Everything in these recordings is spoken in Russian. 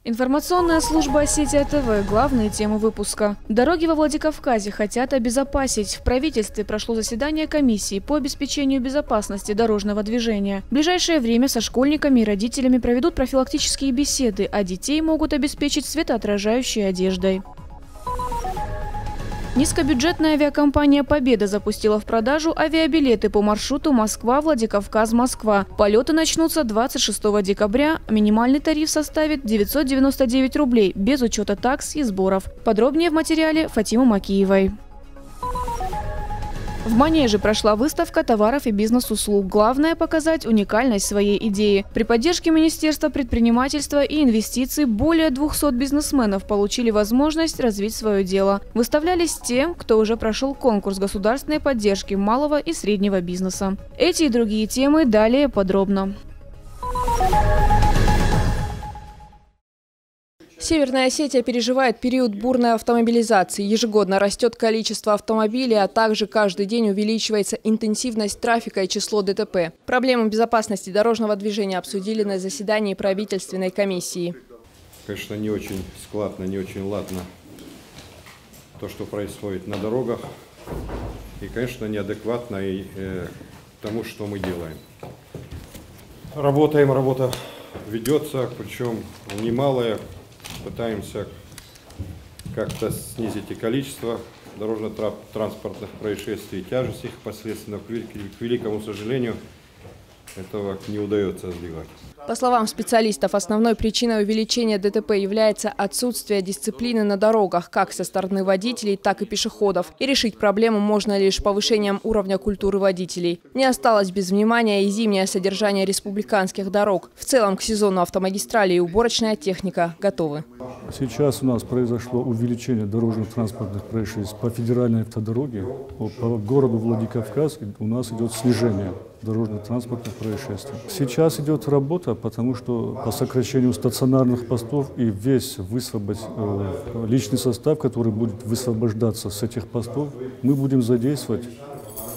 Информационная служба «Осетия ТВ». Главные темы выпуска. Дороги во Владикавказе хотят обезопасить. В правительстве прошло заседание комиссии по обеспечению безопасности дорожного движения. В ближайшее время со школьниками и родителями проведут профилактические беседы, а детей могут обеспечить светоотражающей одеждой. Низкобюджетная авиакомпания «Победа» запустила в продажу авиабилеты по маршруту Москва-Владикавказ-Москва. Полеты начнутся 26 декабря. Минимальный тариф составит 999 рублей, без учета такс и сборов. Подробнее в материале Фатимы Макиевой. В Манеже прошла выставка товаров и бизнес-услуг. Главное – показать уникальность своей идеи. При поддержке Министерства предпринимательства и инвестиций более 200 бизнесменов получили возможность развить свое дело. Выставлялись те, кто уже прошел конкурс государственной поддержки малого и среднего бизнеса. Эти и другие темы далее подробно. Северная Осетия переживает период бурной автомобилизации. Ежегодно растет количество автомобилей, а также каждый день увеличивается интенсивность трафика и число ДТП. Проблему безопасности дорожного движения обсудили на заседании правительственной комиссии. Конечно, не очень складно, не очень ладно то, что происходит на дорогах. И, конечно, неадекватно и тому, что мы делаем. Работа ведется, причем немалая. Пытаемся как-то снизить и количество дорожно-транспортных происшествий, тяжесть их последствий, но, к великому сожалению, этого не удается сбивать. По словам специалистов, основной причиной увеличения ДТП является отсутствие дисциплины на дорогах, как со стороны водителей, так и пешеходов. И решить проблему можно лишь повышением уровня культуры водителей. Не осталось без внимания и зимнее содержание республиканских дорог. В целом к сезону автомагистрали и уборочная техника готовы. Сейчас у нас произошло увеличение дорожно-транспортных происшествий по федеральной автодороге. По городу Владикавказ у нас идет снижение дорожно-транспортных происшествий. Сейчас идет работа, потому что по сокращению стационарных постов и весь личный состав, который будет высвобождаться с этих постов, мы будем задействовать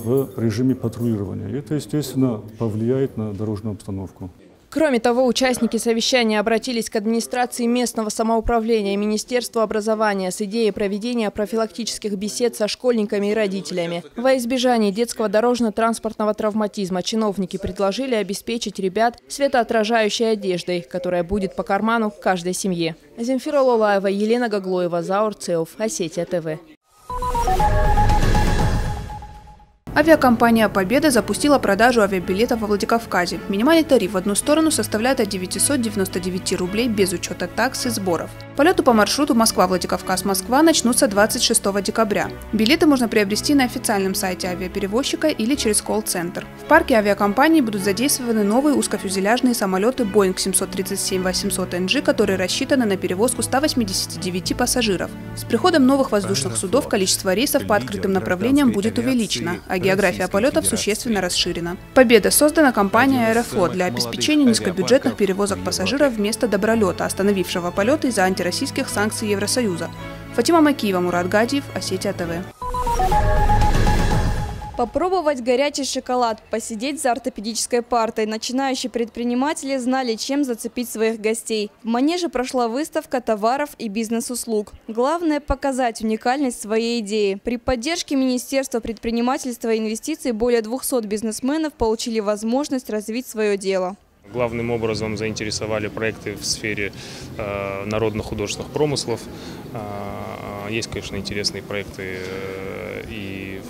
в режиме патрулирования. Это, естественно, повлияет на дорожную обстановку. Кроме того, участники совещания обратились к администрации местного самоуправления и Министерству образования с идеей проведения профилактических бесед со школьниками и родителями. Во избежание детского дорожно-транспортного травматизма чиновники предложили обеспечить ребят светоотражающей одеждой, которая будет по карману каждой семье. Земфира Лолаева, Елена Гаглоева, Заур Цеов, Осетия ТВ. Авиакомпания «Победа» запустила продажу авиабилетов во Владикавказе. Минимальный тариф в одну сторону составляет от 999 рублей без учета такс и сборов. Полеты по маршруту Москва-Владикавказ-Москва начнутся 26 декабря. Билеты можно приобрести на официальном сайте авиаперевозчика или через колл-центр. В парке авиакомпании будут задействованы новые узкофюзеляжные самолеты Boeing 737-800NG, которые рассчитаны на перевозку 189 пассажиров. С приходом новых воздушных судов количество рейсов по открытым направлениям будет увеличено, а география полетов существенно расширена. «Победа» создана компанией «Аэрофлот» для обеспечения низкобюджетных перевозок пассажиров вместо добролета, остановившего полеты из-за антироссийских санкций Евросоюза. Фатима Макиева, Мурат Гадиев, Осетия ТВ. Попробовать горячий шоколад, посидеть за ортопедической партой. Начинающие предприниматели знали, чем зацепить своих гостей. В Манеже прошла выставка товаров и бизнес-услуг. Главное – показать уникальность своей идеи. При поддержке Министерства предпринимательства и инвестиций более 200 бизнесменов получили возможность развить свое дело. Главным образом заинтересовали проекты в сфере народно-художественных промыслов. Есть, конечно, интересные проекты и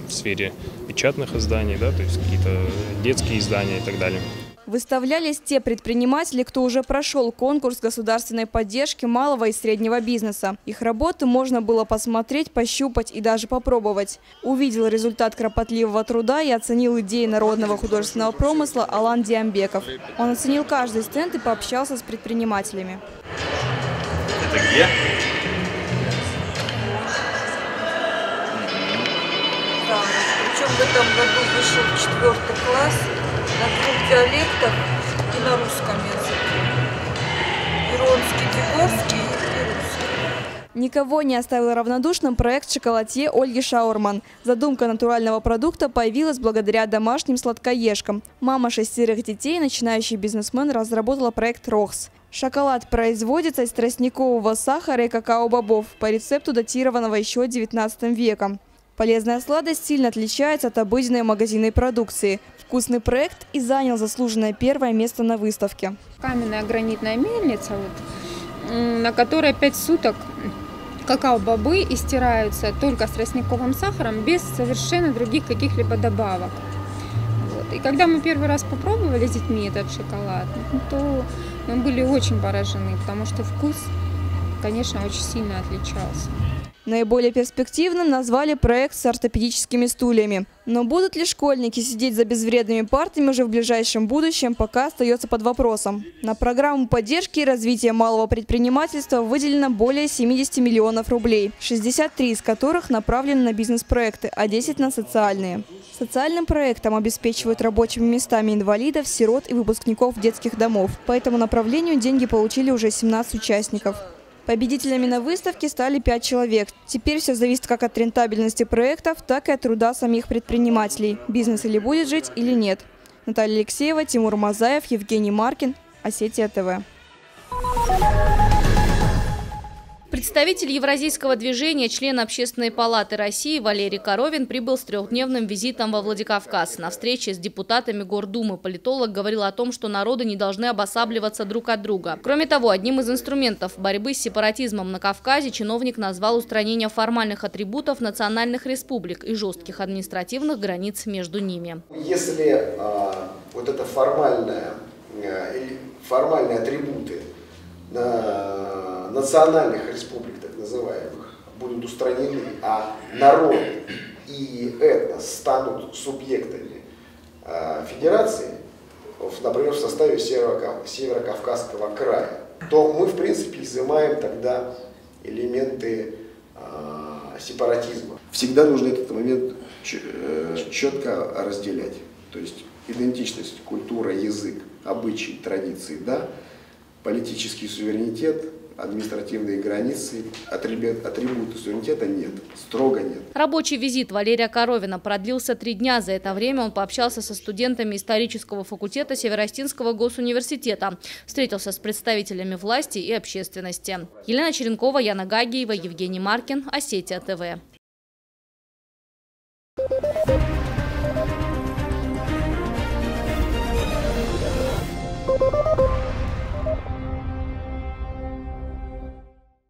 в сфере печатных изданий, да, то есть какие-то детские издания и так далее. Выставлялись те предприниматели, кто уже прошел конкурс государственной поддержки малого и среднего бизнеса. Их работы можно было посмотреть, пощупать и даже попробовать. Увидел результат кропотливого труда и оценил идеи народного художественного промысла Алан Диамбеков. Он оценил каждый стенд и пообщался с предпринимателями. Это где? Да, причем в этом году вышел 4 класс на 2 диалектах и на русском языке. Иронский, Дегорский и русский. Никого не оставил равнодушным проект шоколадье Ольги Шаурман. Задумка натурального продукта появилась благодаря домашним сладкоежкам. Мама 6 детей, начинающий бизнесмен, разработала проект «Рохс». Шоколад производится из тростникового сахара и какао-бобов по рецепту, датированного еще XIX веком. Полезная сладость сильно отличается от обыденной магазинной продукции. Вкусный проект и занял заслуженное первое место на выставке. Каменная гранитная мельница, на которой 5 суток какао-бобы истираются только с тростниковым сахаром, без совершенно других каких-либо добавок. И когда мы первый раз попробовали с детьми этот шоколад, то мы были очень поражены, потому что вкус, конечно, очень сильно отличался. Наиболее перспективным назвали проект с ортопедическими стульями. Но будут ли школьники сидеть за безвредными партами уже в ближайшем будущем, пока остается под вопросом. На программу поддержки и развития малого предпринимательства выделено более 70 миллионов рублей, 63 из которых направлены на бизнес-проекты, а 10 на социальные. Социальным проектом обеспечивают рабочими местами инвалидов, сирот и выпускников детских домов. По этому направлению деньги получили уже 17 участников. Победителями на выставке стали 5 человек. Теперь все зависит как от рентабельности проектов, так и от труда самих предпринимателей. Бизнес или будет жить, или нет. Наталья Алексеева, Тимур Мазаев, Евгений Маркин, Осетия ТВ. Представитель Евразийского движения, член Общественной палаты России Валерий Коровин прибыл с 3-дневным визитом во Владикавказ. На встрече с депутатами Гордумы политолог говорил о том, что народы не должны обосабливаться друг от друга. Кроме того, одним из инструментов борьбы с сепаратизмом на Кавказе чиновник назвал устранение формальных атрибутов национальных республик и жестких административных границ между ними. Если вот это формальные атрибуты национальных республик, так называемых, будут устранены, а народ и этнос станут субъектами федерации, например, в составе Северо-Кавказского края, то мы, в принципе, изымаем тогда элементы сепаратизма. Всегда нужно этот момент четко разделять. То есть идентичность, культура, язык, обычаи, традиции, да, политический суверенитет, административные границы, атрибуты суверенитета нет, строго нет. Рабочий визит Валерия Коровина продлился 3 дня. За это время он пообщался со студентами исторического факультета Северостинского госуниверситета, встретился с представителями власти и общественности. Елена Черенкова, Яна Гагиева, Евгений Маркин, Осетия ТВ.